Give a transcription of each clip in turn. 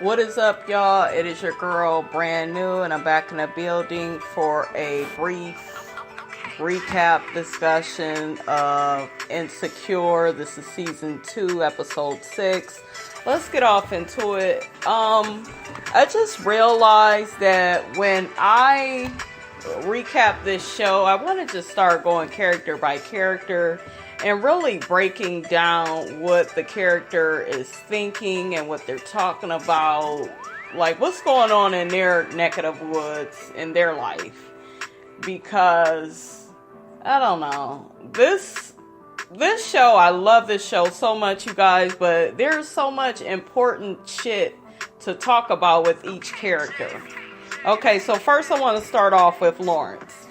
What is up, y'all? It is your girl, Brand New, and I'm back in the building for a brief recap discussion of Insecure. This is season 2, episode 6. Let's get off into it. I just realized that when I recap this show, I want to just start going character by character and really breaking down what the character is thinking and what they're talking about, like what's going on in their neck of the woods in their life. Because I don't know, this show, I love this show so much, you guys, but there's so much important shit to talk about with each character. Okay, so first I want to start off with Lawrence.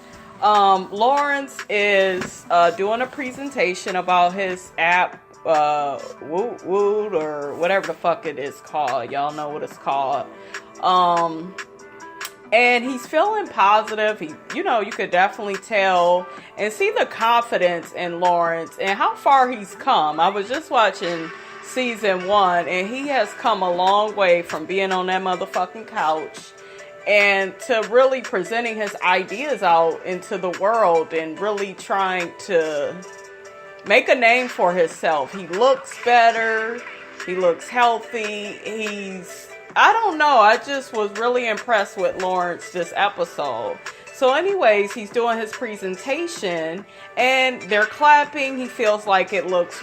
Lawrence is doing a presentation about his app, Woot Woot, or whatever the fuck it is called. Y'all know what it's called. And he's feeling positive. You could definitely tell and see the confidence in Lawrence and how far he's come. I was just watching season 1, and he has come a long way from being on that motherfucking couch and to really presenting his ideas out into the world and really trying to make a name for himself. He looks better. He looks healthy. I don't know. I just was really impressed with Lawrence this episode. So anyways, he's doing his presentation and they're clapping. He feels like it looks,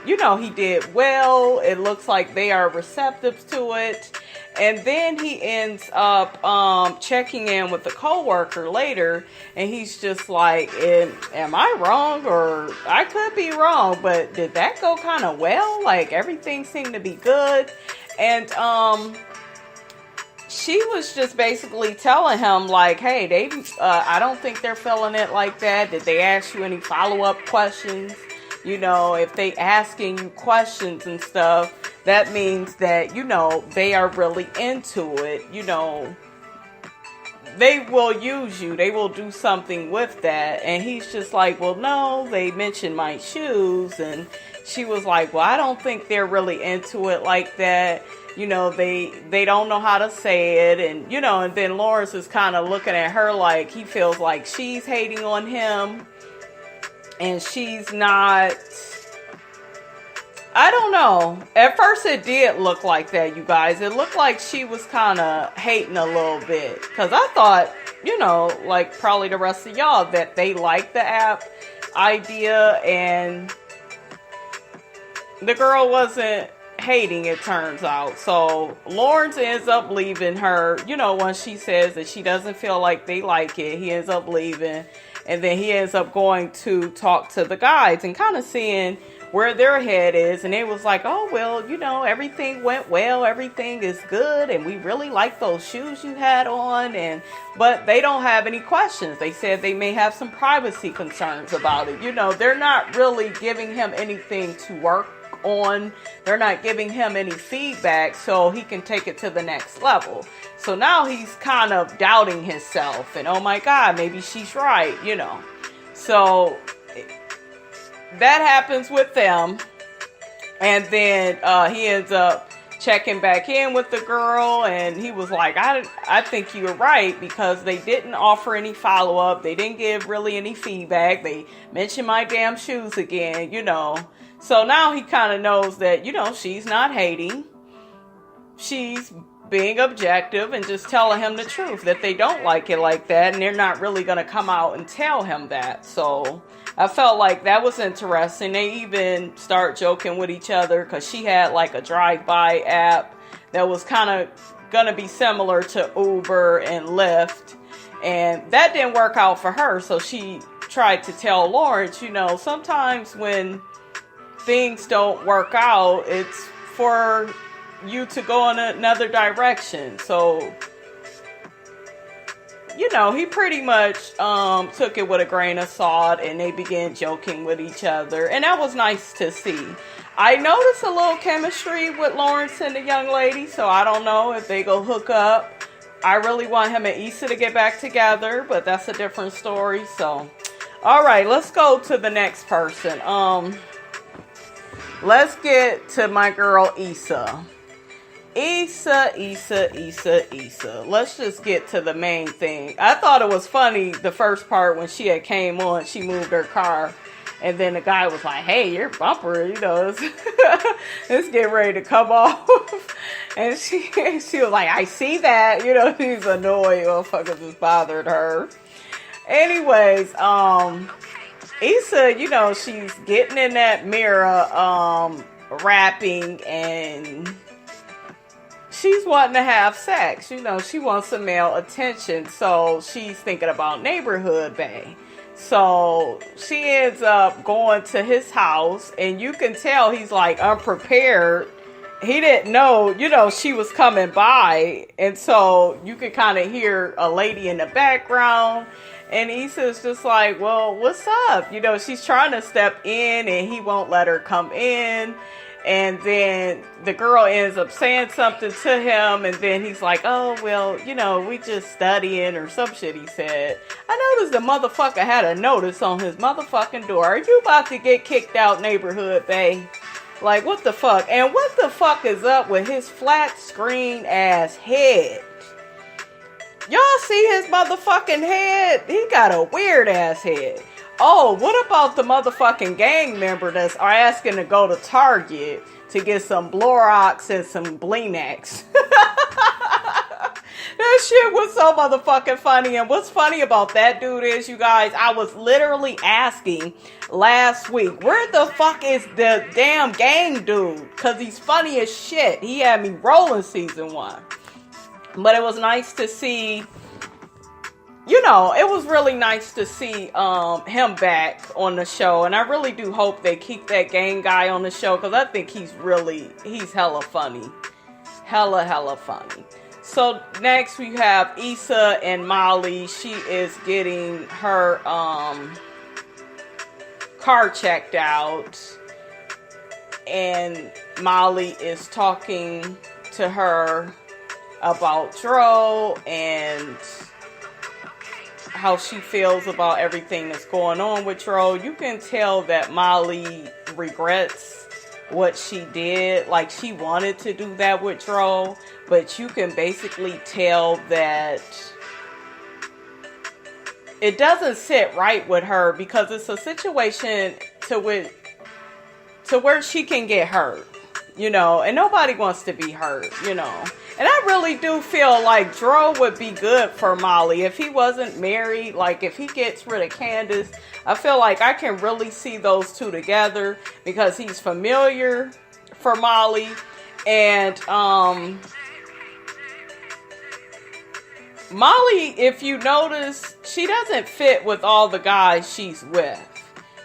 he did well. It looks like they are receptive to it. And then he ends up checking in with the coworker later, and he's just like, am I wrong? Or I could be wrong, but did that go kind of well? Like, everything seemed to be good. And she was just basically telling him, like, hey, I don't think they're feeling it like that. Did they ask you any follow-up questions? If they asking you questions and stuff, that means that, they are really into it. They will use you. They will do something with that. And he's just like, well, no, they mentioned my shoes. And she was like, well, I don't think they're really into it like that. They don't know how to say it. And, and then Lawrence is kind of looking at her like he feels like she's hating on him. And she's not, I don't know. At first it did look like that, you guys. It looked like she was kind of hating a little bit. Because I thought, like probably the rest of y'all, that they liked the app idea. And the girl wasn't hating, it turns out. So Lawrence ends up leaving her, when she says that she doesn't feel like they like it. He ends up leaving. And then he ends up going to talk to the guys and kind of seeing where their head is. And it was like, oh, well, everything went well. Everything is good. And we really like those shoes you had on. But they don't have any questions. They said they may have some privacy concerns about it. They're not really giving him anything to work on. They're not giving him any feedback so he can take it to the next level. So now he's kind of doubting himself and, oh my God, maybe she's right, So that happens with them. And then he ends up checking back in with the girl, and he was like, I think you were right, because they didn't offer any follow-up. They didn't give really any feedback. They mentioned my damn shoes again, So now he kind of knows that, she's not hating. She's being objective and just telling him the truth, that they don't like it like that, and they're not really going to come out and tell him that. So I felt like that was interesting. They even start joking with each other because she had like a drive-by app that was kind of going to be similar to Uber and Lyft, and that didn't work out for her. So she tried to tell Lawrence, sometimes when things don't work out, it's for you to go in another direction. So, he pretty much took it with a grain of salt, and they began joking with each other, and that was nice to see. I noticed a little chemistry with Lawrence and the young lady, so I don't know if they go hook up. I really want him and Issa to get back together, but that's a different story. So, all right, let's go to the next person. Let's get to my girl Issa. Issa. Let's just get to the main thing. I thought it was funny the first part when she had came on, she moved her car. And then the guy was like, hey, your bumper, it's getting ready to come off. And she was like, I see that. She's annoyed. Motherfucker just bothered her. Anyways, Issa, she's getting in that mirror, rapping, and she's wanting to have sex. She wants some male attention. So she's thinking about neighborhood bae. So she ends up going to his house, and you can tell he's like unprepared. He didn't know, she was coming by. And so you can kind of hear a lady in the background. And Issa's just like, well, what's up? She's trying to step in, and he won't let her come in. And then the girl ends up saying something to him, and then he's like, oh, well, we just studying or some shit he said. I noticed the motherfucker had a notice on his motherfucking door. Are you about to get kicked out, neighborhood bae? Like, what the fuck? And what the fuck is up with his flat screen ass head? Y'all see his motherfucking head? He got a weird ass head. Oh, what about the motherfucking gang member that's asking to go to Target to get some Blorox and some Bleenex? That shit was so motherfucking funny. And what's funny about that dude is, you guys, I was literally asking last week, where the fuck is the damn gang dude? Because he's funny as shit. He had me rolling season 1. But it was nice to see... it was really nice to see him back on the show. And I really do hope they keep that gang guy on the show, because I think he's hella funny. Hella funny. So next we have Issa and Molly. She is getting her car checked out. And Molly is talking to her about Dro and how she feels about everything that's going on with Dro. You can tell that Molly regrets what she did. Like, she wanted to do that with Dro, but you can basically tell that it doesn't sit right with her, because it's a situation to where she can get hurt, and nobody wants to be hurt, And I really do feel like Dro would be good for Molly if he wasn't married. Like, if he gets rid of Candace, I feel like I can really see those two together, because he's familiar for Molly. And Molly, if you notice, she doesn't fit with all the guys she's with.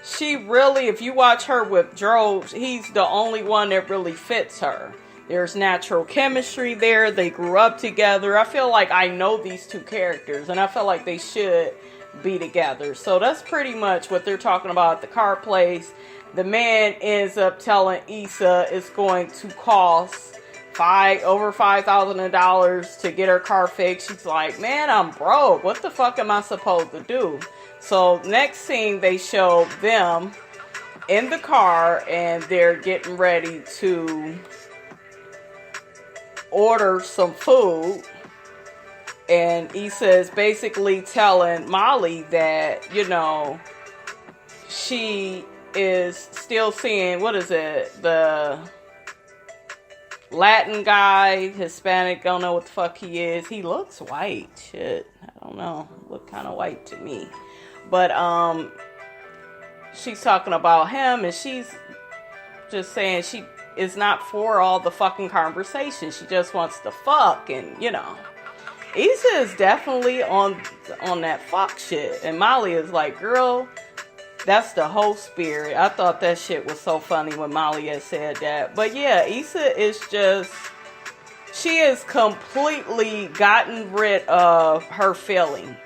She really, if you watch her with Dro, he's the only one that really fits her. There's natural chemistry there. They grew up together. I feel like I know these two characters, and I feel like they should be together. So that's pretty much what they're talking about at the car place. The man ends up telling Issa it's going to cost over $5,000 to get her car fixed. She's like, man, I'm broke. What the fuck am I supposed to do? So next scene, they show them in the car, and they're getting ready to order some food. And Issa is basically telling Molly that, she is still seeing, the Latin guy, Hispanic, don't know what the fuck he is. He looks white. Shit, I don't know. Look kind of white to me. But she's talking about him, and she's just saying she is not for all the fucking conversation. She just wants to fuck, and Issa is definitely on that fuck shit. And Molly is like, girl, that's the whole spirit. I thought that shit was so funny when Molly had said that. But yeah, Issa is just, she has completely gotten rid of her feelings.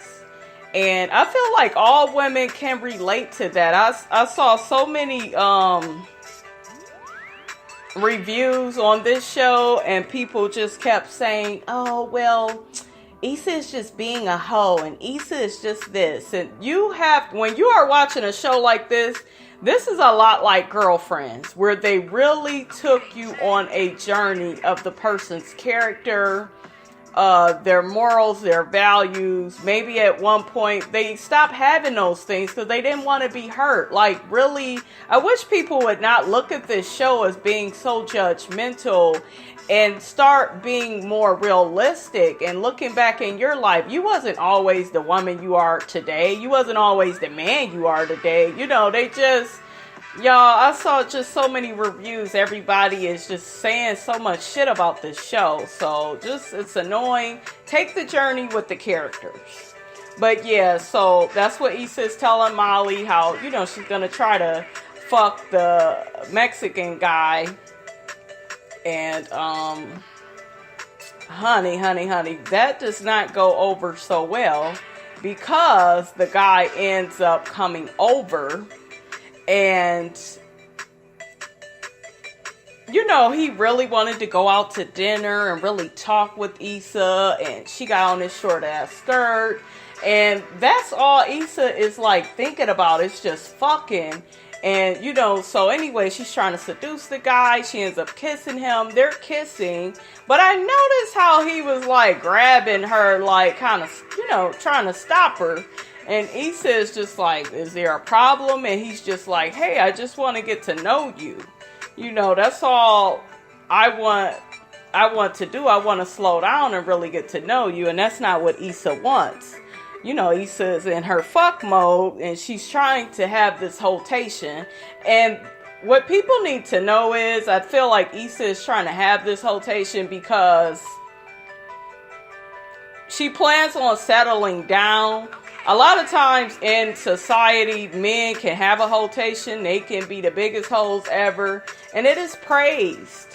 And I feel like all women can relate to that. I saw so many reviews on this show, and people just kept saying, oh, well, Issa is just being a hoe, and Issa is just this. And when you are watching a show like this is a lot like Girlfriends, where they really took you on a journey of the person's character, their morals, their values. Maybe at one point they stopped having those things because they didn't want to be hurt. Like, really, I wish people would not look at this show as being so judgmental and start being more realistic and looking back in your life. You wasn't always the woman you are today. You wasn't always the man you are today. You know, y'all, I saw just so many reviews. Everybody is just saying so much shit about this show. So it's annoying. Take the journey with the characters. But yeah, so that's what Issa is telling Molly, how, you know, she's going to try to fuck the Mexican guy. And, honey, that does not go over so well, because the guy ends up coming over and, you know, he really wanted to go out to dinner and really talk with Issa, and she got on this short ass skirt, and that's all Issa is like thinking about. It's just fucking. And, you know, so anyway, she's trying to seduce the guy. She ends up kissing him. They're kissing. But I noticed how he was, like, grabbing her, like, kind of, you know, trying to stop her. And Issa is just like, is there a problem? And he's just like, hey, I just want to get to know you. You know, that's all I want to do. I want to slow down and really get to know you. And that's not what Issa wants. You know, Issa is in her fuck mode, and she's trying to have this hotation. And what people need to know is, I feel like Issa is trying to have this hotation because she plans on settling down. A lot of times in society, men can have a hotation. They can be the biggest hoes ever, and it is praised.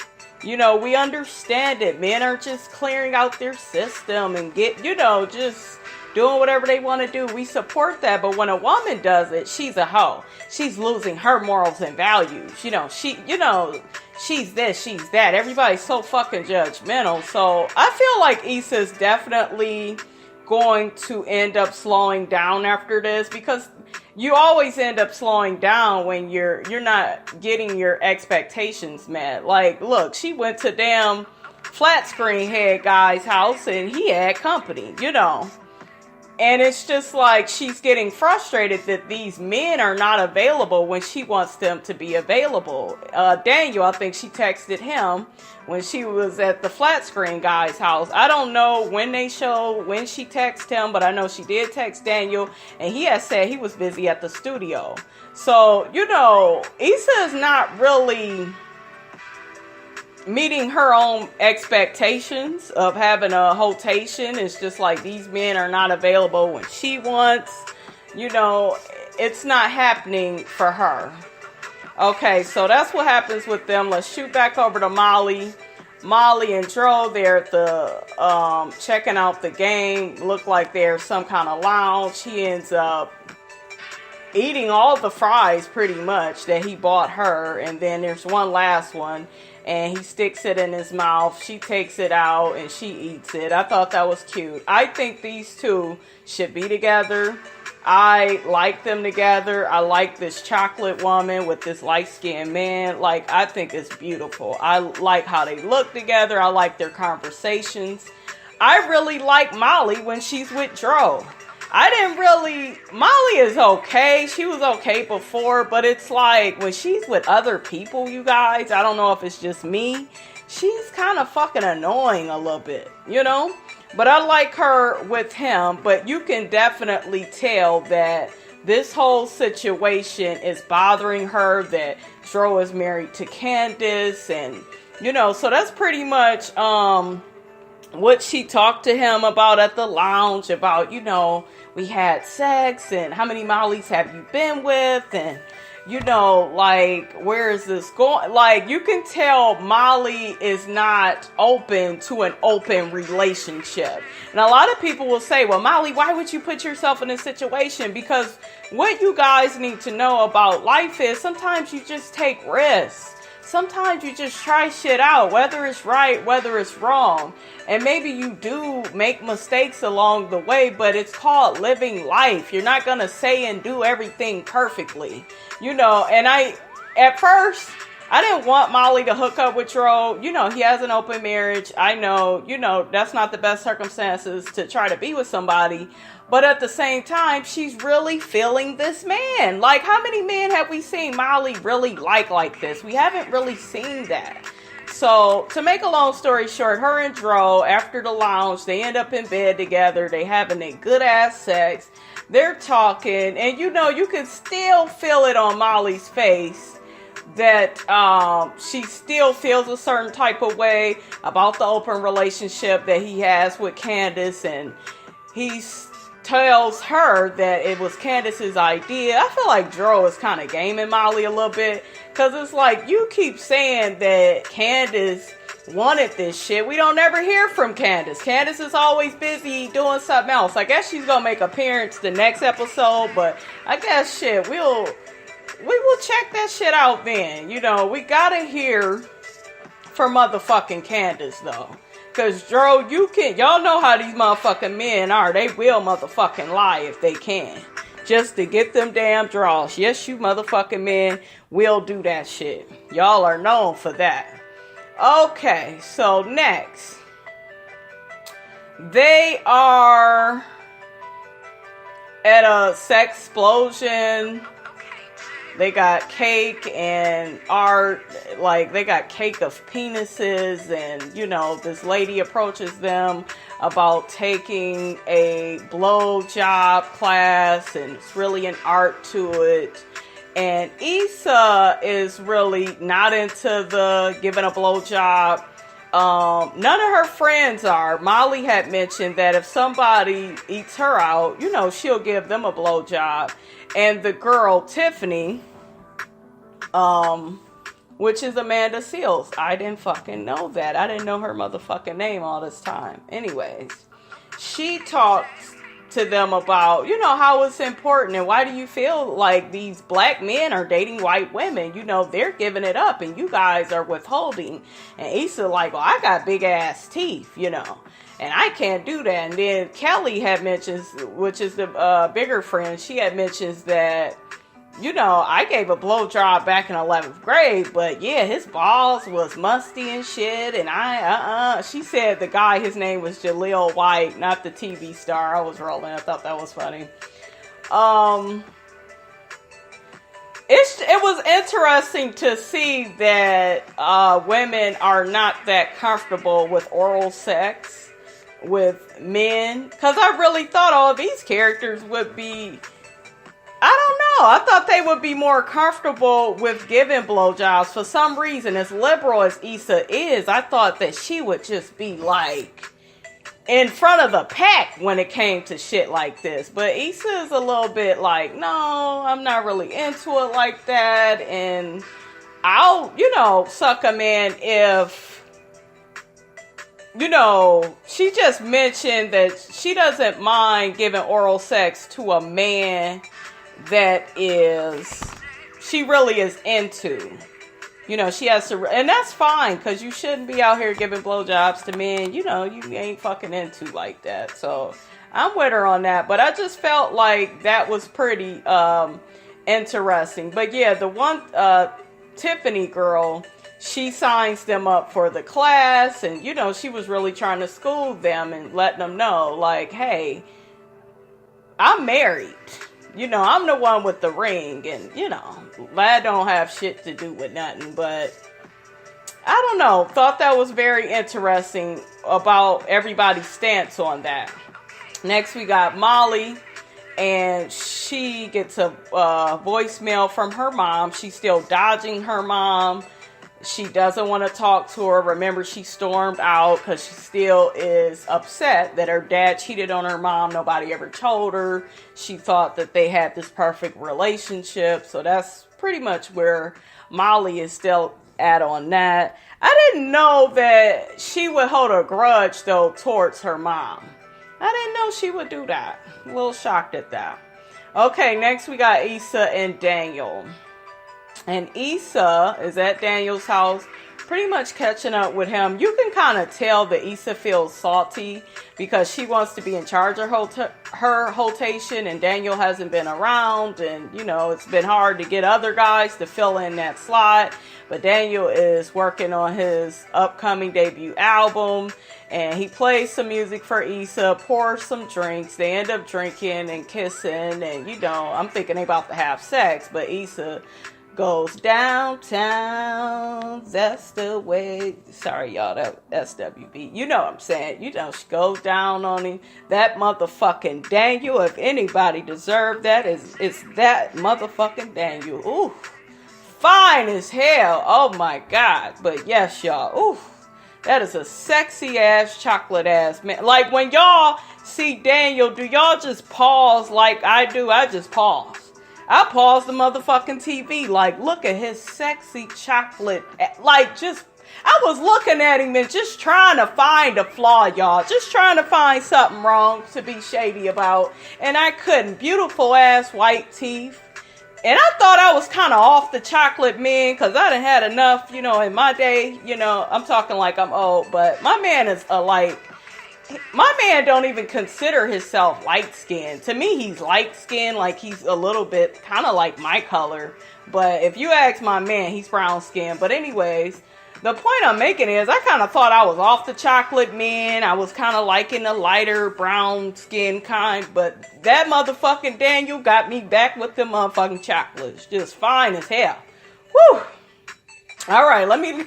You know, we understand it. Men are just clearing out their system and just doing whatever they want to do. We support that. But when a woman does it, she's a hoe. She's losing her morals and values. She's this, she's that. Everybody's so fucking judgmental. So I feel like Issa's definitely going to end up slowing down after this, because you always end up slowing down when you're not getting your expectations met. Like, look, she went to damn flat screen head guy's house and he had company, you know. And it's just like she's getting frustrated that these men are not available when she wants them to be available. Daniel, I think she texted him when she was at the flat screen guy's house. I don't know when she texted him, but I know she did text Daniel, and he had said he was busy at the studio. So, you know, Issa is not really meeting her own expectations of having a hotation. It's just like these men are not available when she wants. You know, it's not happening for her. Okay, so that's what happens with them. Let's shoot back over to Molly. Molly and Dro, they're at the checking out the game. Look like they're some kind of lounge. He ends up eating all the fries pretty much that he bought her, and then there's one last one, and he sticks it in his mouth. She takes it out and she eats it. I thought that was cute. I think these two should be together. I like them together. I like this chocolate woman with this light-skinned man. Like, I think it's beautiful. I like how they look together. I like their conversations. I really like Molly when she's with Dro. Molly is okay. She was okay before, but it's like when she's with other people, you guys, I don't know if it's just me, she's kind of fucking annoying a little bit, you know? But I like her with him, but you can definitely tell that this whole situation is bothering her, that Dro is married to Candace, and, you know, so that's pretty much what she talked to him about at the lounge, about, you know, we had sex, and how many Mollys have you been with, and, you know, like, where is this going? Like, you can tell Molly is not open to an open relationship. And a lot of people will say, well, Molly, why would you put yourself in this situation? Because what you guys need to know about life is sometimes you just take risks. sometimes you just try shit out, whether it's right, whether it's wrong. And maybe you do make mistakes along the way, but it's called living life. You're not going to say and do everything perfectly, you know. And at first, I didn't want Molly to hook up with Dro. You know, he has an open marriage. I know, you know, that's not the best circumstances to try to be with somebody. But at the same time, she's really feeling this man. Like, how many men have we seen Molly really like this? We haven't really seen that. So, to make a long story short, her and Dro, after the lounge, they end up in bed together. They having a good-ass sex. They're talking. And, you know, you can still feel it on Molly's face that she still feels a certain type of way about the open relationship that he has with Candace. And he's tells her that it was Candace's idea. I feel like Dro is kind of gaming Molly a little bit, because it's like, you keep saying that Candace wanted this shit. We don't ever hear from Candace. Candace is always busy doing something else. I guess she's gonna make an appearance the next episode, but I guess shit, we will check that shit out then. You know, we gotta hear from motherfucking Candace though. Because, Dro, y'all know how these motherfucking men are. They will motherfucking lie if they can. Just to get them damn draws. Yes, you motherfucking men will do that shit. Y'all are known for that. Okay, so next. They are at a sex explosion. They got cake and art, like they got cake of penises, and you know, this lady approaches them about taking a blowjob class, and it's really an art to it. And Issa is really not into the giving a blowjob. None of her friends are. Molly had mentioned that if somebody eats her out, you know, she'll give them a blowjob. And the girl, Tiffany, which is Amanda Seals. I didn't fucking know that. I didn't know her motherfucking name all this time. Anyways, she talks to them about, you know, how it's important and why do you feel like these black men are dating white women? You know, they're giving it up and you guys are withholding. And Issa like, well, I got big ass teeth, you know, and I can't do that. And then Kelly had mentions, which is the bigger friend, she had mentions that, you know, I gave a blowjob back in 11th grade, but yeah, his balls was musty and shit, and she said the guy, his name was Jaleel White, not the TV star. I was rolling, I thought that was funny. It was interesting to see that women are not that comfortable with oral sex with men, because I really thought all of these characters would be, I don't know. I thought they would be more comfortable with giving blowjobs. For some reason, as liberal as Issa is, I thought that she would just be like in front of the pack when it came to shit like this. But Issa is a little bit like, no, I'm not really into it like that. And I'll, you know, suck a man if, you know, she just mentioned that she doesn't mind giving oral sex to a man that she really is into. You know, she has to, and that's fine, because you shouldn't be out here giving blowjobs to men, you know, you ain't fucking into like that. So I'm with her on that, but I just felt like that was pretty interesting. But yeah, the one Tiffany girl, she signs them up for the class, and you know, she was really trying to school them and letting them know, like, hey, I'm married. You know, I'm the one with the ring, and, you know, that don't have shit to do with nothing, but I don't know. Thought that was very interesting about everybody's stance on that. Next, we got Molly, and she gets a voicemail from her mom. She's still dodging her mom. She doesn't want to talk to her. Remember, she stormed out because she still is upset that her dad cheated on her mom. Nobody ever told her. She thought that they had this perfect relationship. So that's pretty much where Molly is still at on that. I didn't know that she would hold a grudge, though, towards her mom. I didn't know she would do that. A little shocked at that. Okay, next we got Issa and Daniel. And Issa is at Daniel's house, pretty much catching up with him. You can kind of tell that Issa feels salty because she wants to be in charge of her rotation, and Daniel hasn't been around, and it's been hard to get other guys to fill in that slot. But Daniel is working on his upcoming debut album, and he plays some music for Issa, pours some drinks. They end up drinking and kissing, and I'm thinking they about to have sex, but Issa goes downtown, that's the way. Sorry, y'all, that SWB. You know what I'm saying. She goes down on him. That motherfucking Daniel, if anybody deserved that, it's that motherfucking Daniel. Ooh, fine as hell. Oh my God. But yes, y'all. Ooh, that is a sexy ass, chocolate ass man. Like when y'all see Daniel, do y'all just pause like I do? I just pause. I paused the motherfucking TV, like, look at his sexy chocolate, I was looking at him and just trying to find a flaw, y'all, just trying to find something wrong to be shady about, and I couldn't. Beautiful ass white teeth, and I thought I was kind of off the chocolate men, because I done had enough, in my day, I'm talking like I'm old, but my man is my man don't even consider himself light-skinned. To me, he's light-skinned, like he's a little bit kind of like my color. But if you ask my man, he's brown-skinned. But anyways, the point I'm making is I kind of thought I was off the chocolate men. I was kind of liking the lighter brown skin kind. But that motherfucking Daniel got me back with the motherfucking chocolates. Just fine as hell. Woo! All right, let me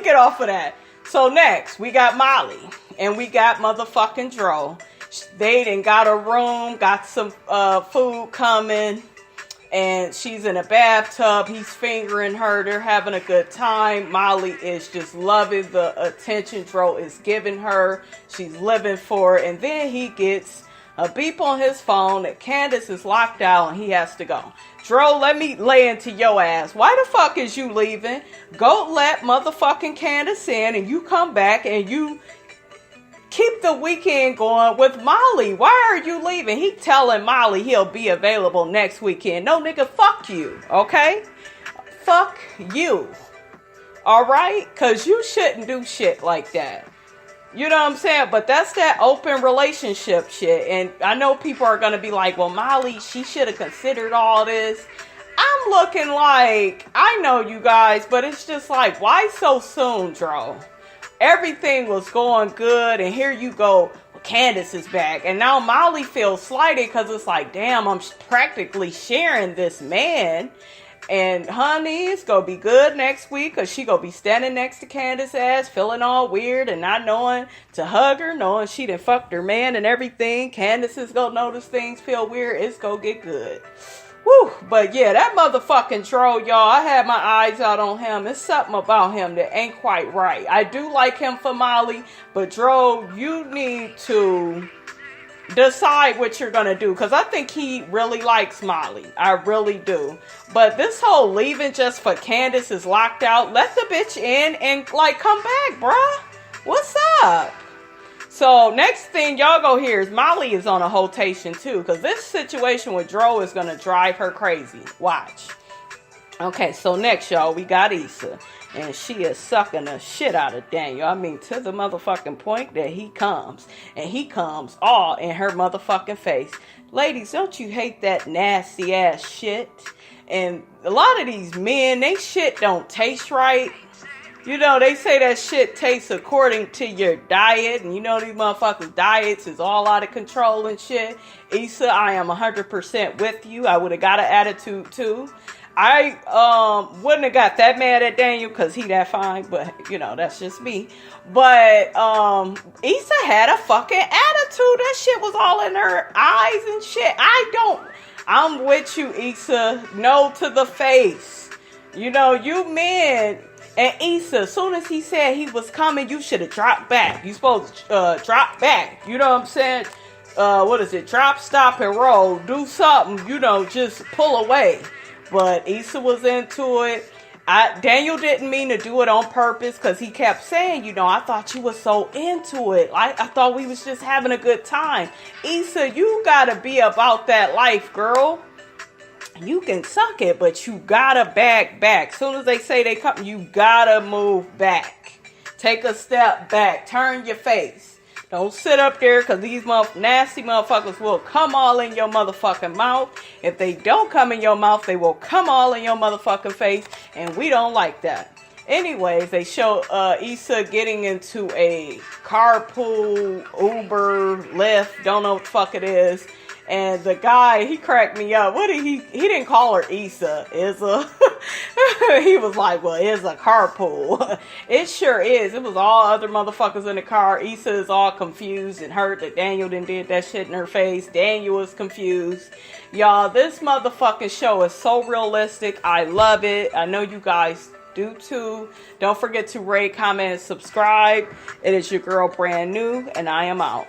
get off of that. So next, we got Molly. And we got motherfucking Dro. They done got a room, got some food coming, and she's in a bathtub. He's fingering her. They're having a good time. Molly is just loving the attention Dro is giving her. She's living for it. And then he gets a beep on his phone that Candace is locked out and he has to go. Dro, let me lay into your ass. Why the fuck is you leaving? Go let motherfucking Candace in, and you come back and you keep the weekend going with Molly. Why are you leaving? He telling Molly he'll be available next weekend. No, nigga, fuck you, okay? Fuck you. Alright? Because you shouldn't do shit like that. You know what I'm saying? But that's that open relationship shit. And I know people are going to be like, well, Molly, she should have considered all this. I'm looking like, I know you guys, but it's just like, why so soon, Dro? Everything was going good, and here you go, Candace is back. And now Molly feels slighted because it's like, damn, I'm practically sharing this man. And honey, it's going to be good next week because she going to be standing next to Candace's ass, feeling all weird and not knowing to hug her, knowing she done fucked her man and everything. Candace is going to notice things feel weird. It's going to get good. Woo, but yeah, that motherfucking troll, y'all, I had my eyes out on him. There's something about him that ain't quite right. I do like him for Molly, but Dro, you need to decide what you're gonna do, because I think he really likes Molly. I really do. But this whole leaving just for Candace is locked out. Let the bitch in and come back, bruh. What's up? So next thing y'all go hear is Molly is on a rotation too, because this situation with Dro is going to drive her crazy. Watch. Okay, so next, y'all, we got Issa, and she is sucking the shit out of Daniel. I mean, to the motherfucking point that he comes, and he comes all in her motherfucking face. Ladies, don't you hate that nasty ass shit? And a lot of these men, they shit don't taste right. They say that shit tastes according to your diet. And these motherfuckers' diets is all out of control and shit. Issa, I am 100% with you. I would have got an attitude too. I wouldn't have got that mad at Daniel because he that fine. But, that's just me. But Issa had a fucking attitude. That shit was all in her eyes and shit. I'm with you, Issa. No to the face. You men... And Issa, as soon as he said he was coming, you should have dropped back. You supposed to drop back. You know what I'm saying? What is it? Drop, stop, and roll. Do something. Just pull away. But Issa was into it. Daniel didn't mean to do it on purpose because he kept saying, I thought you were so into it. I thought we was just having a good time. Issa, you got to be about that life, girl. you can suck it, but you gotta back. Soon as they say they come, you gotta move back. Take a step back. Turn your face. Don't sit up there, because these nasty motherfuckers will come all in your motherfucking mouth. If they don't come in your mouth, they will come all in your motherfucking face, and we don't like that. Anyways, they show Issa getting into a carpool, Uber, Lyft, don't know what the fuck it is. And the guy, he cracked me up. What did he didn't call her Issa. He was like, well, it's a carpool. It sure is. It was all other motherfuckers in the car. Issa is all confused and hurt that Daniel did that shit in her face. Daniel was confused. Y'all, this motherfucking show is so realistic. I love it. I know you guys do too. Don't forget to rate, comment, and subscribe. It is your girl Brand New, and I am out.